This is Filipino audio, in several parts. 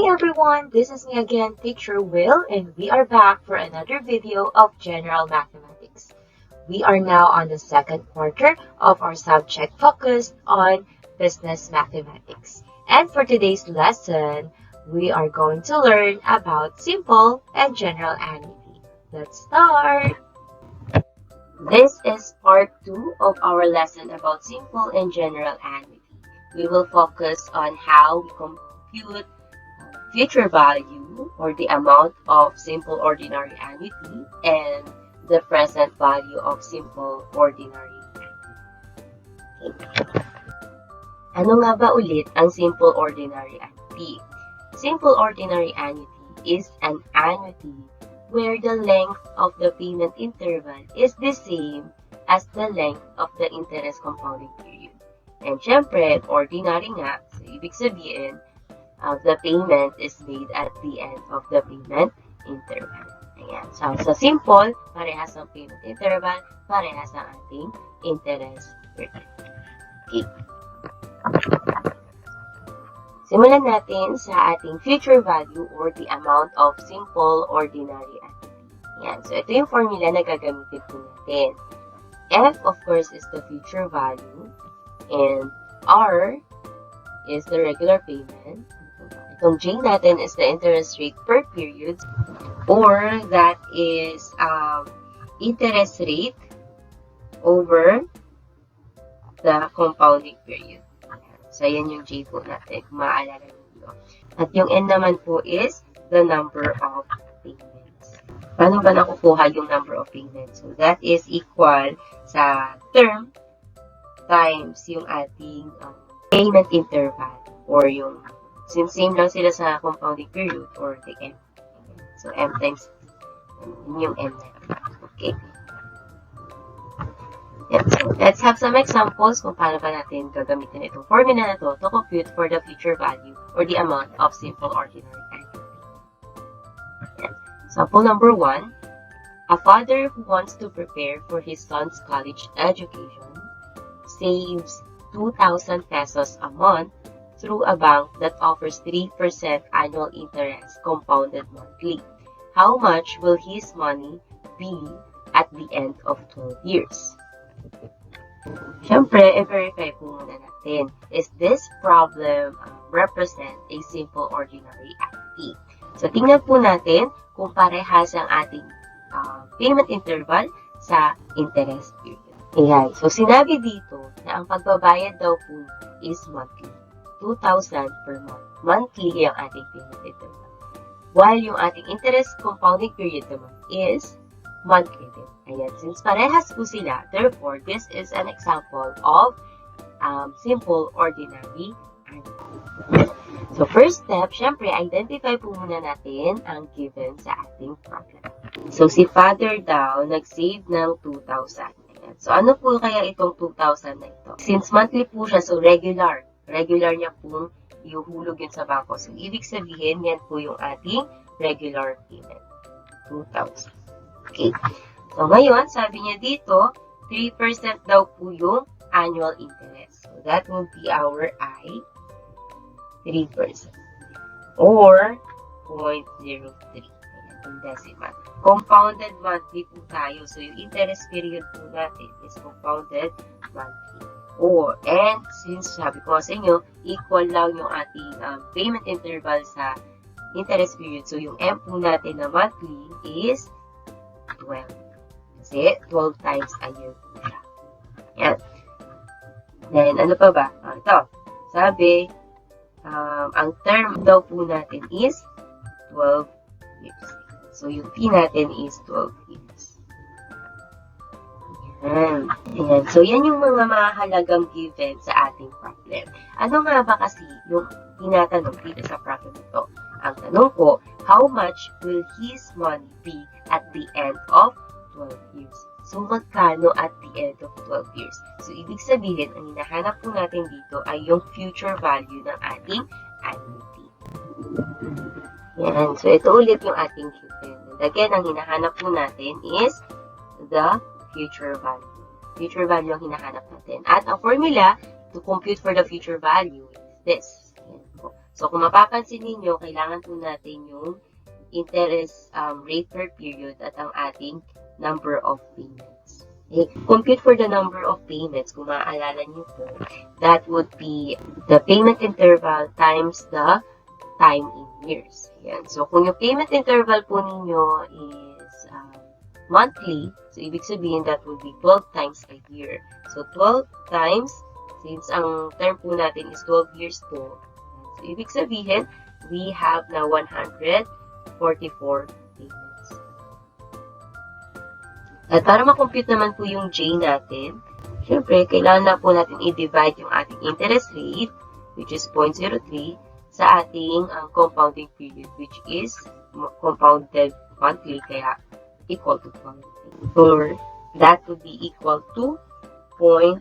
Hi everyone, this is me again, Teacher Will, and we are back for another video of General Mathematics. We are now on the second quarter of our subject focused on Business Mathematics. And for today's lesson, we are going to learn about simple and general annuity. Let's start! This is part 2 of our lesson about simple and general annuity. We will focus on how we compute future value or the amount of simple ordinary annuity and the present value of simple ordinary annuity. Ano nga ba ulit ang simple ordinary annuity? Simple ordinary annuity is an annuity where the length of the payment interval is the same as the length of the interest compounding period. And syempre, ordinary nga, so ibig sabihin, the payment is made at the end of the payment interval. Ayan. So, sa simple, parehas ang payment interval, parehas ang ating interest period. Okay. Simulan natin sa ating future value or the amount of simple ordinary annuity. Ayan. So, ito yung formula na gagamitin po natin. F, of course, is the future value. And R is the regular payment. Itong J natin is the interest rate per period, or that is interest rate over the compounding period. So, yan yung J po natin, kung maaalala ninyo. At yung N naman po is the number of payments. Paano ba nakukuha yung number of payments? So, that is equal sa term times yung ating payment interval or yung same lang sila sa compounding period or the M. So, M times yung M na. Okay. Yeah. So, let's have some examples kung paano ba natin gagamitin itong formula na to compute for the future value or the amount of simple ordinary annuity. Yeah. Example number 1. A father who wants to prepare for his son's college education saves 2,000 pesos a month through a bank that offers 3% annual interest compounded monthly. How much will his money be at the end of 12 years? Siyempre, i-verify po muna natin. Is this problem represent a simple ordinary annuity? So, tingnan po natin kung parehas ang ating payment interval sa interest period. Ayan. So, sinabi dito na ang pagbabayad daw po is monthly. 2,000 per month. Monthly ang ating payment interval. While yung ating interest compounding period naman is monthly din. Ayan. Since parehas po sila, therefore, this is an example of simple ordinary annuity. So, first step, syempre, identify po muna natin ang given sa ating problem. So, si father daw, nag-save ng 2,000. Ayan. So, ano po kaya itong 2,000 na ito? Since monthly po siya, so regular niya pong ihuhulog yun sa bangko. So, ibig sabihin, yan po yung ating regular payment. 2,000. Okay. So, ngayon, sabi niya dito, 3% daw po yung annual interest. So, that will be our I, 3%. Or, 0.03. Yung decimal. Compounded monthly po tayo. So, yung interest period po natin is compounded monthly. And since sabi ko sa inyo, equal lang yung ating payment interval sa interest period. So, yung M po natin na monthly is 12. Kasi 12 times a year po siya. Yan. Then, ano pa ba? Ito. Sabi, ang term daw po natin is 12 years. So, yung P natin is 12 years. Ayan. So, yan yung mga mahalagang given sa ating problem. Ano nga ba kasi yung tinatanong dito sa problem ito? Ang tanong ko, how much will his money be at the end of 12 years? So, magkano at the end of 12 years? So, ibig sabihin, ang hinahanap po natin dito ay yung future value ng ating annuity. Yan. So, ito ulit yung ating given. And again, ang hinahanap po natin is the future value. Future value ang hinahanap natin. At ang formula to compute for the future value is this. So, kung mapapansin ninyo, kailangan po natin yung interest rate per period at ang ating number of payments. Okay. Compute for the number of payments, kung maaalala niyo po, that would be the payment interval times the time in years. Yan. So, kung yung payment interval po ninyo is monthly, so ibig sabihin that would be 12 times a year. So, 12 times, since ang term po natin is 12 years po, so ibig sabihin, we have na 144 payments. At para makompute naman po yung J natin, syempre, kailangan na po natin i-divide yung ating interest rate, which is 0.03, sa ating compounding period, which is compounded monthly, kaya equal to 12. Or that would be equal to 0.002.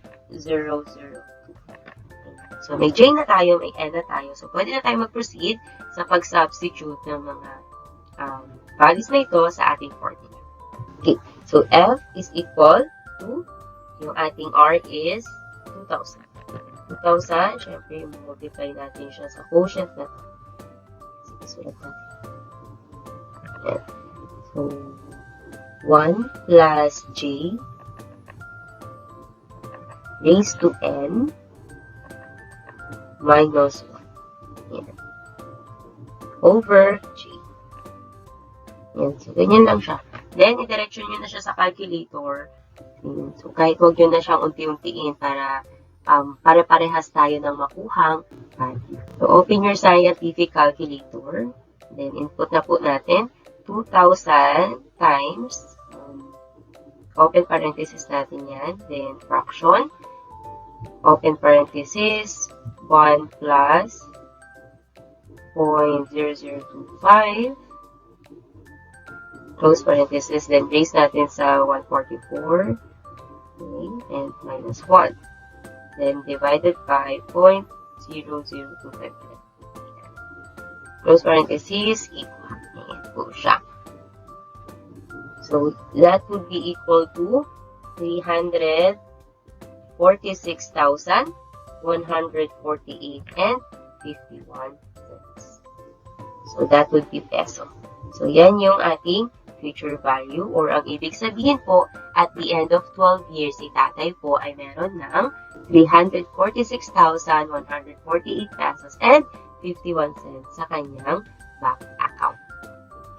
So, may J na tayo, may N na tayo. So, pwede na tayo mag-proceed sa pag-substitute ng mga values na ito sa ating formula. Okay. So, F is equal to, yung ating R is 2,000. 2,000, syempre, multiply natin siya sa quotient na ito. Sige, sulat natin. Ayan. So, 1 plus J raised to N minus 1. Ayan. Over J. Ayan. So, ganyan lang siya. Then, i-direction nyo na siya sa calculator. Ayan. So, kahit huwag nyo na siyang unti-untiin para pare-parehas tayo ng makuhang value. So, open your scientific calculator. Then, input na po natin 2,000 times, open parenthesis natin yan. Then, fraction, open parenthesis, 1 plus 0.0025, close parenthesis, then raise natin sa 144, okay, and minus 1. Then, divided by 0.0025. Close parenthesis, equal. Ayan po siya. So, that would be equal to 346,148 and 51 cents. So, that would be peso. So, yan yung ating future value, or ang ibig sabihin po, at the end of 12 years, si tatay po ay meron ng 346,148 pesos and 51 cents sa kanyang bank account.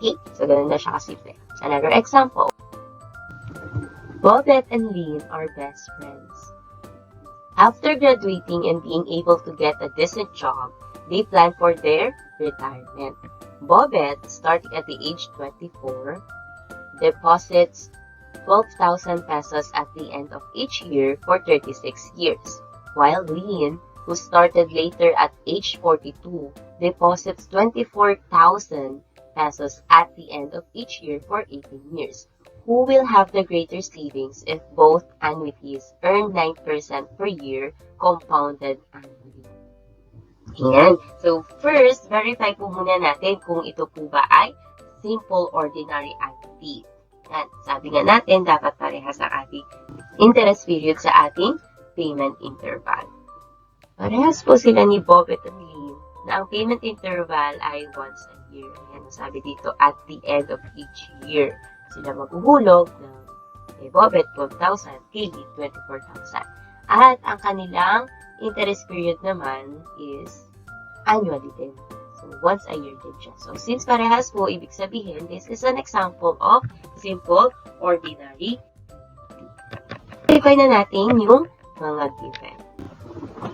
Okay, so ganun na siya kasimple. Another example. Bobette and Lynn are best friends. After graduating and being able to get a decent job, they plan for their retirement. Bobette, starting at the age 24, deposits 12,000 pesos at the end of each year for 36 years, while Lynn, who started later at age 42, deposits 24,000 pesos at the end of each year for 18 years. Who will have the greater savings if both annuities earn 9% per year compounded annually? Ayan. So, first, verify po muna natin kung ito po ba ay simple ordinary annuity. Yan. Sabi nga natin, dapat parehas ang ating interest period sa ating payment interval. Parehas po sila ni Bobette and Lynn na ang payment interval ay once a year. Ayan, sabi dito, at the end of each year. Sila maghuhulog ng kay Bobette 12,000, kay Lynn 24,000. At ang kanilang interest period naman is annually din. So, once a year din siya. So, since parehas po, ibig sabihin, this is an example of simple ordinary. Verify na natin yung mga given.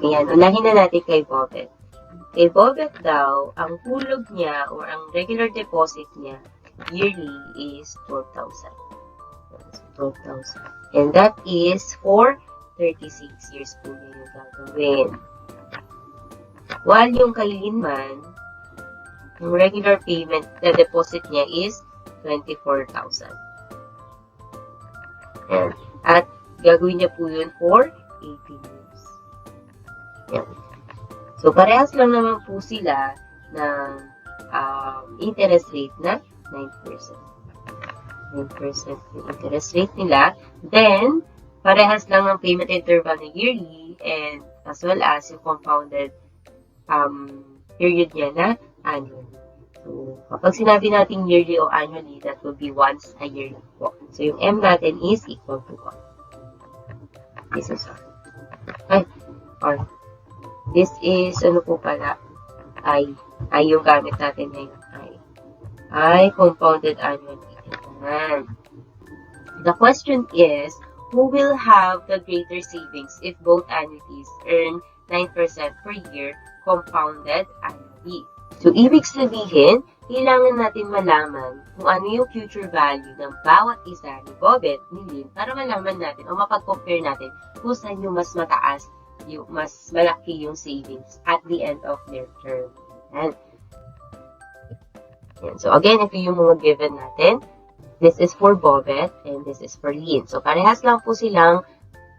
Ayan, unahin na natin kay Bobette. Kay Bobette daw, ang hulog niya or ang regular deposit niya yearly is 12,000. 12,000. And that is for 36 years po niya yung gagawin. While yung kay Lynn man, yung regular payment, the deposit niya is 24,000. At gagawin niya po yun for 18 years. Yan. So, parehas lang naman po sila ng interest rate na 9%. 9% yung interest rate nila. Then, parehas lang ng payment interval na yearly and as well as yung compounded period niya na annually. So, kapag sinabi natin yearly o annually, that will be once a year po. So, yung M natin is equal to 1. This is this is, ano po pala, I yung gamit natin ngayon, I compounded annually. Ayan. The question is, who will have the greater savings if both annuities earn 9% per year compounded annually? So, ibig sabihin, kailangan natin malaman kung ano yung future value ng bawat isa ni Bobet, ni Lynn, para malaman natin o mapag-compare natin kung saan yung mas mataas, yung mas malaki yung savings at the end of their term. Yan. So, again, ito yung mga given natin. This is for Bobet and this is for Lynn. So, parehas lang po silang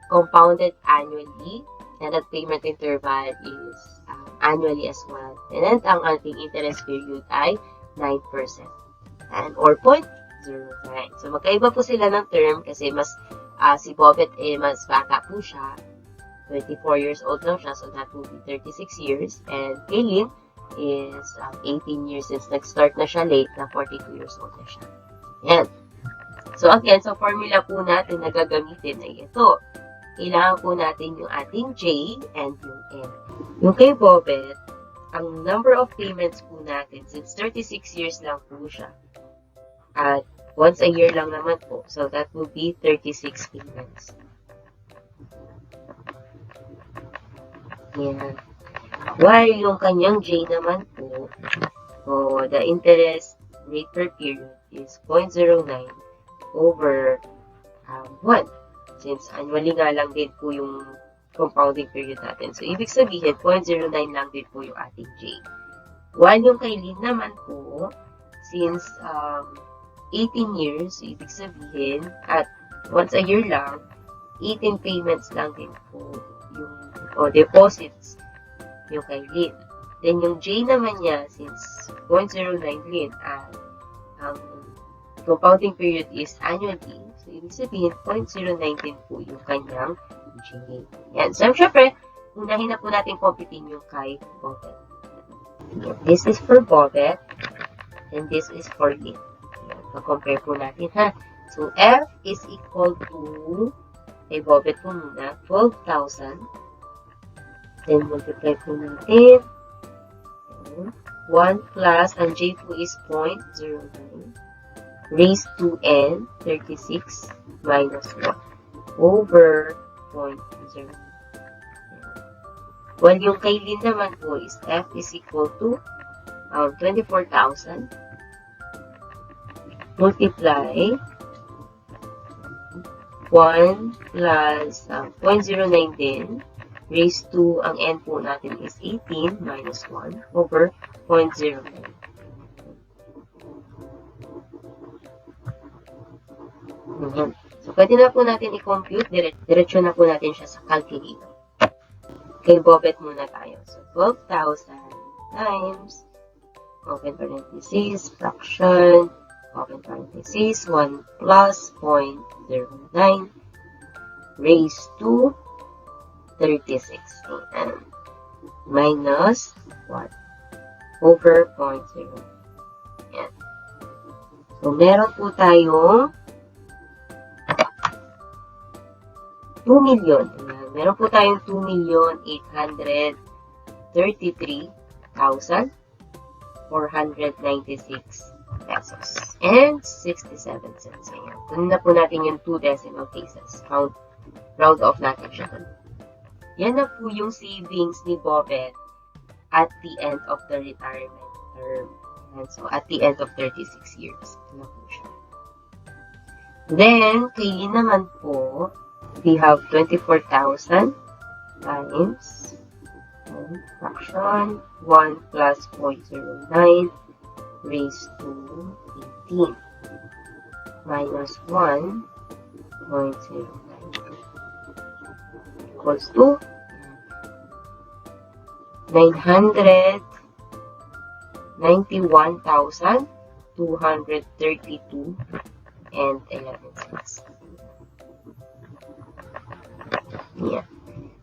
compounded annually and that payment interval is annually as well. And then, ang ating interest period ay 9%. And, or 0.09. So, magkaiba po sila ng term kasi mas si Bobet mas bata po siya. 24 years old lang siya, so that will be 36 years. And kay Lynn is 18 years since nag-start na siya late, na 42 years old na siya. Yan. So again, sa formula po natin na gagamitin ay ito. Kailangan po natin yung ating J and yung N. Yung kay Bobet, ang number of payments po natin, since 36 years lang po siya, at once a year lang naman po, so that will be 36 payments. Yan. While yung kanyang J naman po, the interest rate per period is 0.09 over 1. Since annually nga lang din po yung compounding period natin. So, ibig sabihin, 0.09 lang din po yung ating J. While yung kay Lynn naman po, since 18 years, ibig sabihin, at once a year lang, 18 payments lang din po yung deposits yung kay Lynn. Then, yung J naman niya, since 0.09 Lynn, ang compounding period is annually, so ibig sabihin, 0.019 po yung kanyang J. Yan. So, syempre, unahin na po natin computing yung kay Bobet. This is for Bobet, and this is for Lynn. Yan. Pa-compare po natin, ha? So, F is equal to, kay Bobet po muna, 12,000. Then, multiply po natin. 1 plus, ang J po is 0.09. Raised to N, 36 minus 1 over 0.09. Well, yung kay Lynn naman po is F is equal to 24,000. Multiply 1 plus 0.09 din. Raised to, ang N po natin is 18 minus 1 over 0.09. So, pwede na po natin i-compute. Diretso na po natin siya sa calculator. Kay Bobet muna tayo. So, 12,000 times, open parenthesis, fraction, open parenthesis, 1 plus 0.09 raised to 36. And minus 1 over 0.0. Yan. So, meron po tayong 2 million. Ayan. Meron po tayong 2,833,496 pesos. And 67 cents. Ayan. Doon na po natin yung 2 decimal places. Round off natin siya. Yan na po yung savings ni Bobet at the end of the retirement term. And so, at the end of 36 years. Yan na po siya. Then, kay Lynn naman po, we have 24,000 times fraction 1 plus 0.09 raised to 18 minus 1 0.09 equals to 991,232 and 11 cents. Yeah.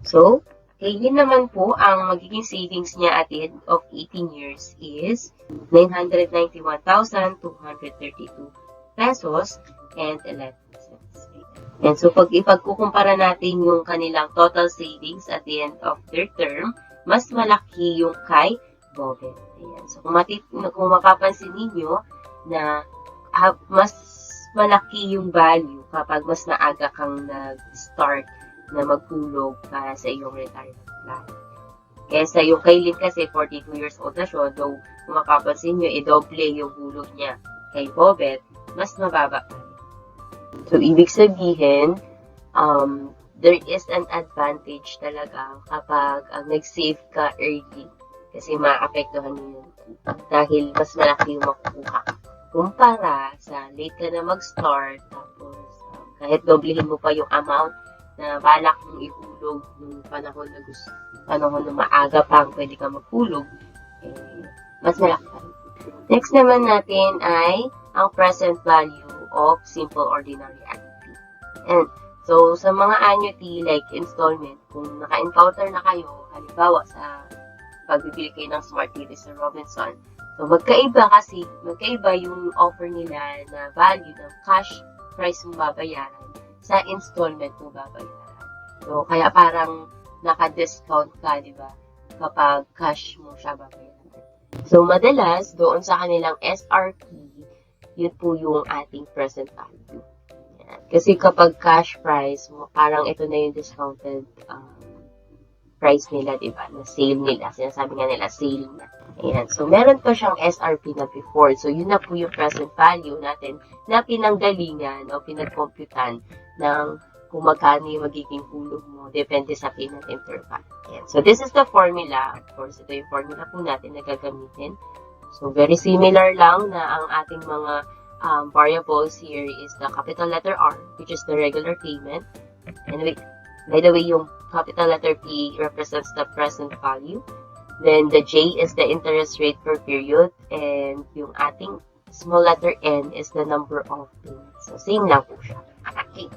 So, Okay, yun naman po, ang magiging savings niya at the end of 18 years is 991,232 pesos and 11 cents. And so, pag ipagkukumpara natin yung kanilang total savings at the end of their term, mas malaki yung kay Bobet. Ayan. So, kung mapapansin ninyo na mas malaki yung value kapag mas maaga kang nag-start na magpulog para sa iyong retirement plan. Kesa yung kay Lynn kasi 42 years old na siya, though kung mapapansin nyo, i-double yung hulog niya kay Bobet, mas mababa pa. So, ibig sabihin, there is an advantage talaga kapag nag-save ka early kasi maapektuhan mo yun dahil mas malaki yung makukuha. Kumpara sa late ka na mag-start, tapos kahit doblehin mo pa yung amount na balak mong ihulog nung panahon na maaga pang pwede ka maghulog, mas malaki pa rin. Next naman natin ay ang present value of simple ordinary annuity. And so, sa mga annuity like installment, kung naka-encounter na kayo, halimbawa sa pagbibili kayo ng Smart TV sa Robinson, so magkaiba yung offer nila na value ng cash price mong babayaran sa installment mo babayaran. So, kaya parang naka-discount ka, di ba? Kapag cash mo siya babayaran. So, madalas, doon sa kanilang SRP, yun po yung ating present value. Yan. Kasi kapag cash price, parang ito na yung discounted price nila, di ba? Na sale nila. Sinasabi nga nila, sale na. Ayan. So, meron pa siyang SRP na before. So, yun na po yung present value natin na pinanggalingan o pinagkomputan ng kung magkano yung magiging hulog mo. Depende sa payment interval. Ayan. So, this is the formula. Of course, ito yung formula po natin na gagamitin. So, very similar lang na ang ating mga variables here is the capital letter R, which is the regular payment. And by the way, yung capital letter P represents the present value. Then, the J is the interest rate per period. And yung ating small letter N is the number of payments. So, same lang po siya. Okay.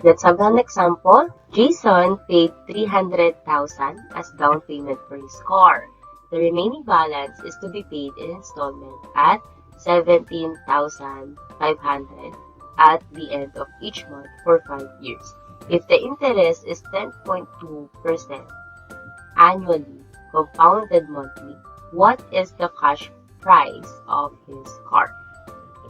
Let's have an example. Jason paid 300,000 as down payment for his car. The remaining balance is to be paid in installment at 17,500 at the end of each month for 5 years. If the interest is 10.2% annually, compounded monthly, what is the cash price of his car?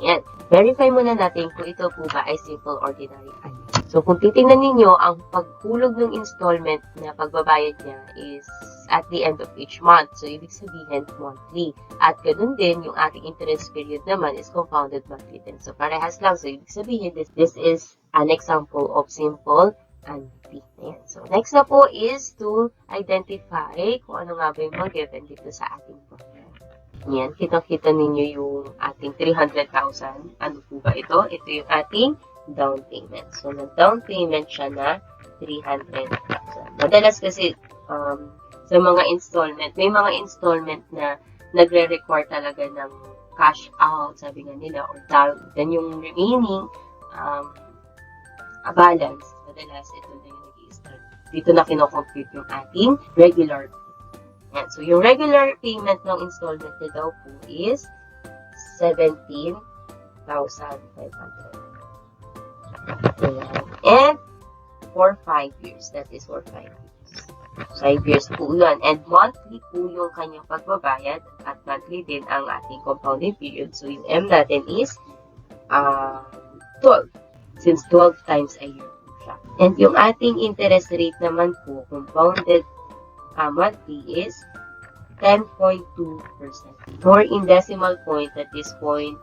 Ayan. Verify muna natin kung ito po ba ay simple ordinary annuity. So, kung titingnan ninyo, ang paghulog ng installment na pagbabayad niya is at the end of each month. So, ibig sabihin, monthly. At ganun din, yung ating interest period naman is compounded monthly din. So, parehas lang. So, ibig sabihin, this is an example of simple annuity. Ayan. So, next na po is to identify kung ano nga ba yung mga given dito sa ating program. Ayan, kitang-kita ninyo yung ating 300,000. Ano po ba ito? Ito yung ating down payment. So, nag-down payment siya na 300,000. Madalas kasi sa mga installment, may mga installment na nagre-require talaga ng cash out, sabi nga nila, or down. Then yung remaining balance, madalas ito na yung nag-i-start. Dito na kinocompute yung ating regular payment. So, yung regular payment ng installment na daw po is 17,500. And for 5 years. That is for 5 years. 5 years po yun. And monthly po yung kanyang pagbabayad at monthly din ang ating compounding period. So, yung M natin is 12. Since 12 times a year po siya. And yung ating interest rate naman po, compounded monthly is 10.2%. Or in decimal point, that is 0.10.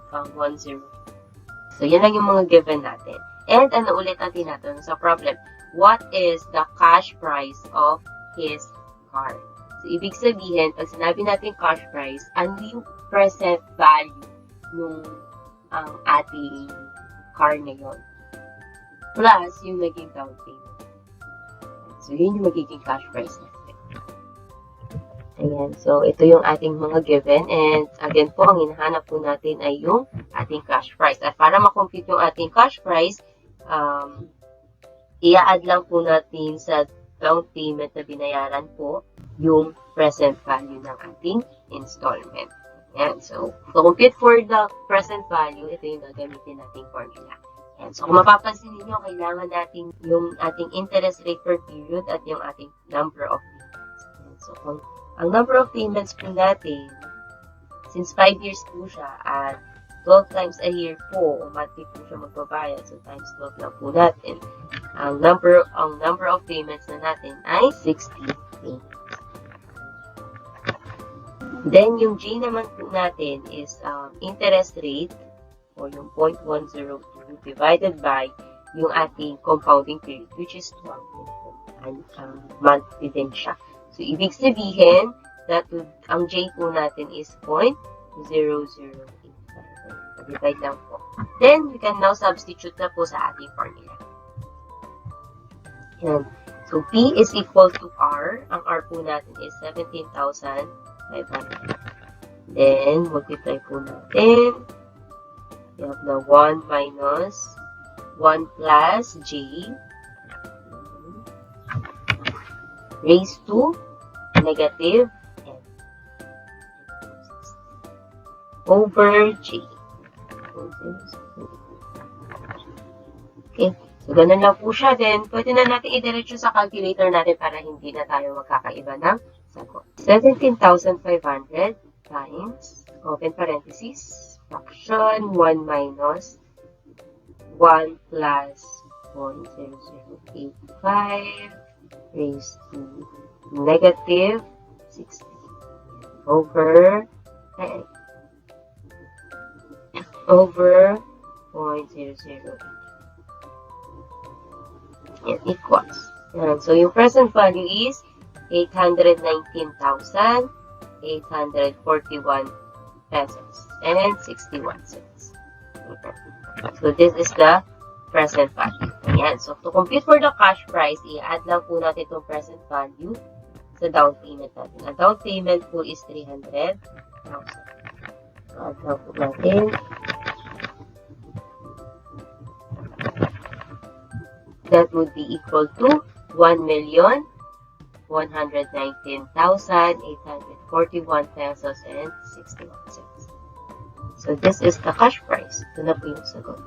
So, yan lang yung mga given natin. And ano ulit ang tinatanong sa problem? What is the cash price of his car? So, ibig sabihin, pag sinabi natin cash price, ano yung present value nung ating car ngayon? Plus, yung naging down payment. So, yun yung magiging cash price natin. Ayan. So, ito yung ating mga given. And, again po, ang hinahanap po natin ay yung ating cash price. At para makompute yung ating cash price, i-add lang po natin sa down payment na binayaran po yung present value ng ating installment. Yan. So, to compute for the present value, ito yung gagamitin nating formula. Yan. So, kung mapapansin niyo, kailangan natin yung ating interest rate per period at yung ating number of payments. Yan. So, kung ang number of payments po natin, since 5 years po siya, at 12 times a year po, o monthly po siya magbabayad, so times 12 lang po natin. Ang number of payments na natin ay 60 payments. Then, yung G naman po natin is interest rate, or yung 0.102 divided by yung ating compounding period, which is 12 monthly din siya. So, ibig sabihin, ang J po natin is 0.0085. Divide lang po. Then, we can now substitute na po sa ating formula. Yan. So, P is equal to R. Ang R po natin is 17,500. Then, multiply po natin. We have the 1 minus 1 plus J raised to negative N over J. Okay. So, ganun lang po siya. Then, pwede na natin i-diretso sa calculator natin para hindi na tayo magkakaiba ng sagot. 17,500 times, open parenthesis, fraction 1 minus 1 plus 0.0085 raised to negative 60 over 0.008. Yan, equals. Yan. So, yung present value is 819,841 pesos and 61 cents. Okay. So, this is the present value. Ayan. So, to compute for the cash price, i-add lang po natin itong present value sa down payment natin. Ang down payment po is 300,000. So, add lang po natin. That would be equal to 1,119,841 pesos and 61 cents. So, this is the cash price. Ito na po yung sagot.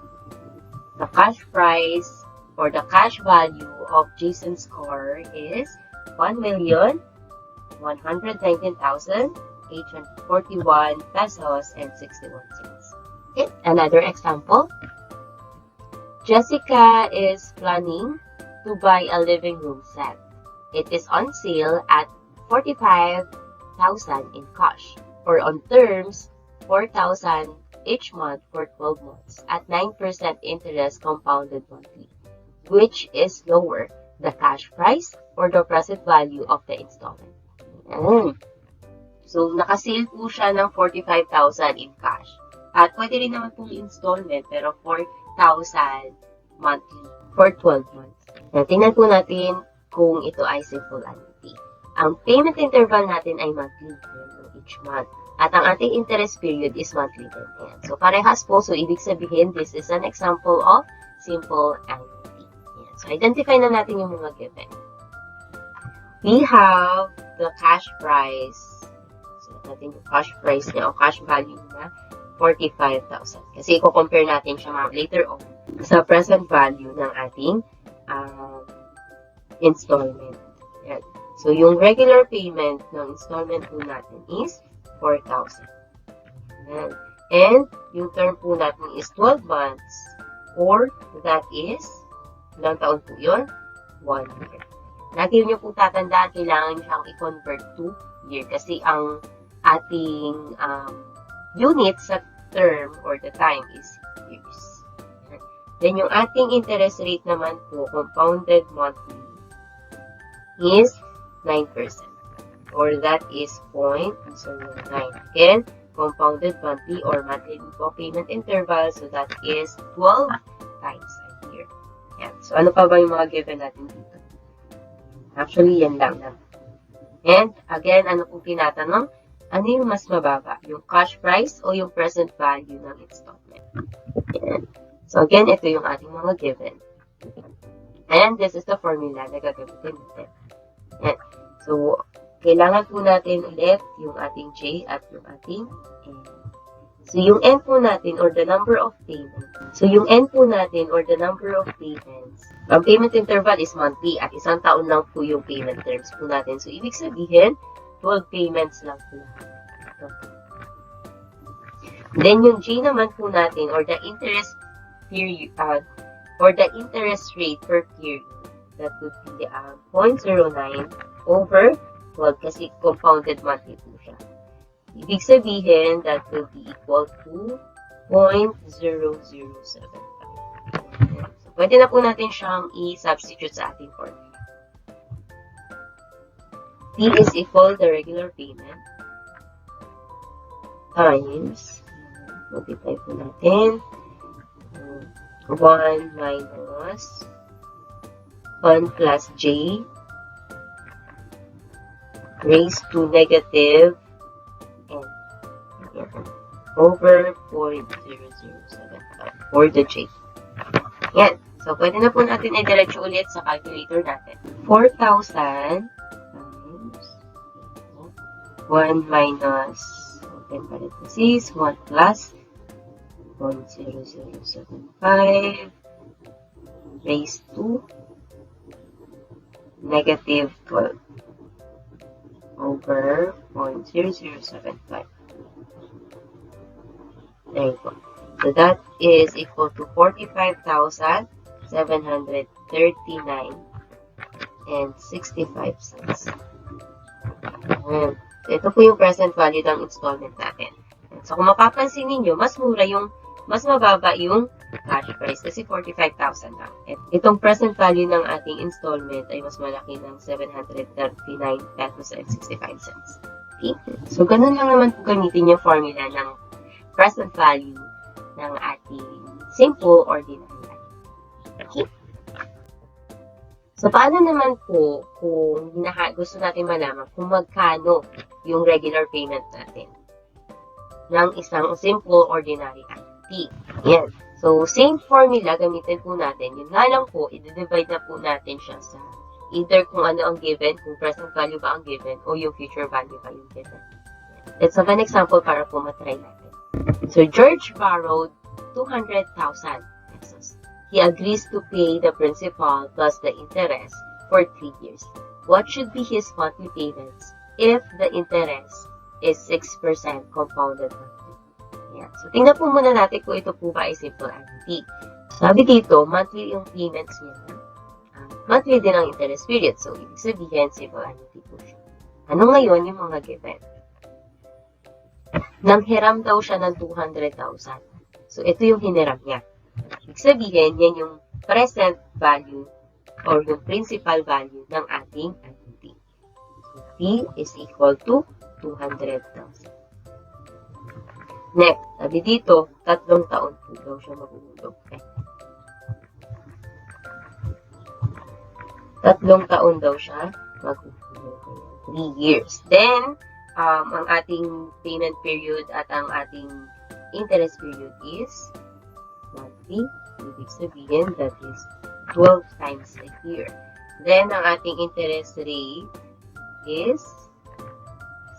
The cash price or the cash value of Jason's car is 1,119,841 pesos and 61 cents. Okay, another example. Jessica is planning to buy a living room set. It is on sale at 45,000 in cash, or on terms 4,000 each month for 12 months at 9% interest compounded monthly. Which is lower, the cash price or the present value of the installment? So, nakasale po siya ng 45,000 in cash. At pwede rin naman pong installment, pero 4,000 monthly for 12 months. Tingnan po natin kung ito ay simple annuity. Ang payment interval natin ay monthly, each month. At ang ating interest period is monthly din. So, parehas po. So, ibig sabihin, this is an example of simple annuity. So, identify na natin yung mga given. We have the cash price. So, natin yung cash price niya o cash value na 45,000. Kasi i-compare natin siya later on sa present value ng ating installment. Yan. So, yung regular payment ng installment po natin is 4,000. Yan. And yung term po natin is 12 months or that is ilang taon po yun? 1 year. Lagi nyo po tatandaan, kailangan siyang i-convert to year kasi ang ating unit sa term or the time is years. Then, yung ating interest rate naman po, compounded monthly, is 9%. Or that is 9. Again, compounded monthly or monthly po payment interval, so that is 12 times a year. Yan. So, ano pa ba yung mga given natin dito? Actually, yan lang na. And, again, ano pong tinatanong? Ano yung mas mababa? Yung cash price o yung present value ng installment? Yan. So, again, ito yung ating mga given. And this is the formula na gagamitin natin. Yan. So, kailangan po natin ulit yung ating J at yung ating N. So, yung N po natin or the number of payments. So, yung N po natin or the number of payments. Ang payment interval is monthly at isang taon lang po yung payment terms po natin. So, ibig sabihin, 12 payments lang po lahat. Then, yung J naman po natin or the interest period, or the interest rate per period, that would be 0.09 over 12 kasi compounded monthly po siya. Ibig sabihin, that will be equal to 0.0075. So, pwede na po natin siyang i-substitute sa ating formula. P is equal the regular payment times, multiply po natin, 1 minus 1 plus J raised to negative N over 0.0075 for the J. Yan. So, pwede na po natin i-diretso ulit sa calculator natin. 4,000 times 1 minus open parenthesis 1 plus 0.0075 raised to negative 12 over 0.0075. There you go. So that is equal to 45,739 and 65 cents. Ito po yung present value ng installment natin. So kung mapapansin ninyo, mas mababa yung cash price kasi 45,000 lang. At itong present value ng ating installment ay mas malaki ng 739 pesos and 65 cents. Okay? So, ganun lang naman po gamitin yung formula ng present value ng ating simple ordinary. Okay? So, paano naman po kung gusto natin malaman kung magkano yung regular payment natin ng isang simple ordinary activity? Yan. So, same formula gamitin po natin. Yun nga lang po, i-divide na po natin siya sa either kung ano ang given, kung present value ba ang given, o yung future value ba yung given. Let's have an example para po matry natin. So, George borrowed 200,000 pesos. He agrees to pay the principal plus the interest for 3 years. What should be his monthly payments if the interest is 6% compounded monthly? Yan. So, tingnan po muna natin kung ito po ba ay simple annuity. Sabi dito, monthly yung payments niya. Monthly din ang interest period. So, ibig sabihin, simple annuity po siya. Ano ngayon yung mga given? Nanghiram daw siya ng 200,000. So, ito yung hiniram niya. Ibig sabihin, yan yung present value or yung principal value ng ating annuity. So, P is equal to 200,000. Next, sabi dito, 3 taon po daw siya maguhulog. Okay. 3 taon daw siya maguhulog. 3 years. Then, ang ating payment period at ang ating interest period is monthly. Ibig sabihin, that is 12 times a year. Then, ang ating interest rate is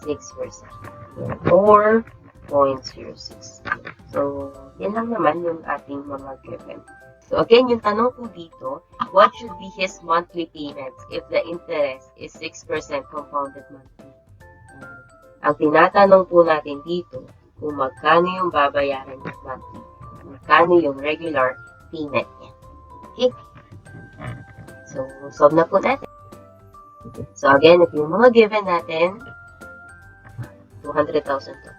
6%. Or 0.06. So, yan lang naman yung ating mga given. So, again, yung tanong po dito, what should be his monthly payments if the interest is 6% compounded monthly? Ang tinatanong po natin dito, kung magkano yung babayaran niya monthly, magkano yung regular payment niya. Okay? So, solve na po natin. So, again, if yung mga given natin, 200,000 to.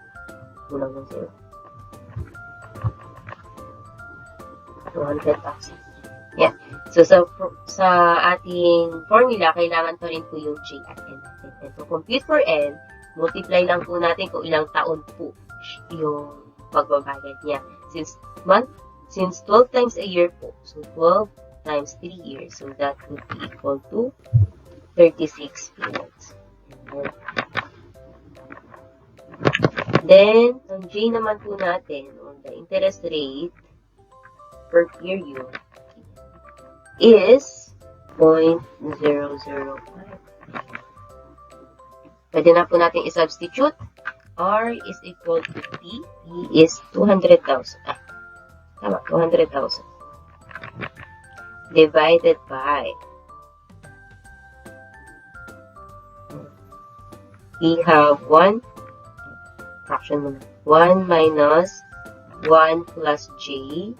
Kulang ng 0. 200,000. Yeah. So, sa ating formula, kailangan pa rin po yung J at N natin. And to compute for N, multiply lang po natin kung ilang taon po yung pagbabayad niya. Since 12 times a year po, so 12 times 3 years, so that would be equal to 36 payments. Then, ang J naman po natin, on the interest rate per period, is 0.005. Pwede na po natin i-substitute. R is equal to P. P is 200,000. Tama, 200,000. Divided by, we have 1, fraction muna, 1 minus 1 plus J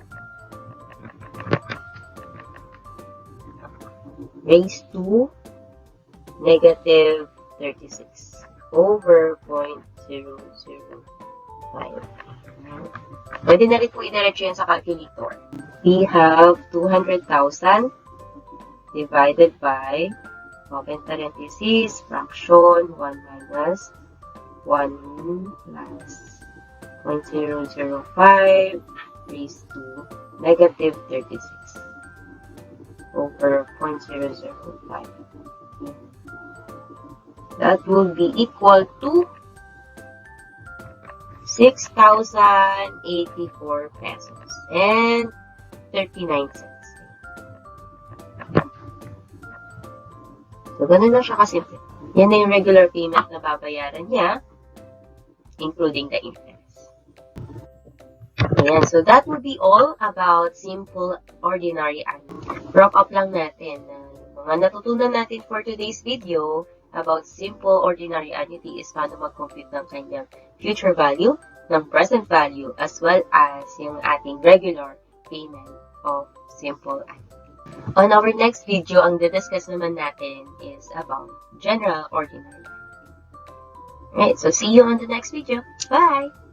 raised to negative 36 over 0.005. Pwede na rin po i-diretso yan sa calculator. We have 200,000 divided by, open parenthesis, fraction, 1 minus 1 plus 0.005 raised to negative 36 over 0.005. That will be equal to 6,084 pesos and 39 cents. So, ganun lang siya kasimple. Yan na yung regular payment na babayaran niya, including the interest. Ayan, so that will be all about simple ordinary annuity. Wrap up lang natin. Mga natutunan natin for today's video about simple ordinary annuity is paano mag-compute ng kanyang future value, ng present value, as well as yung ating regular payment of simple annuity. On our next video, ang didiscuss naman natin is about general ordinary annuity. Alright, so see you on the next video. Bye!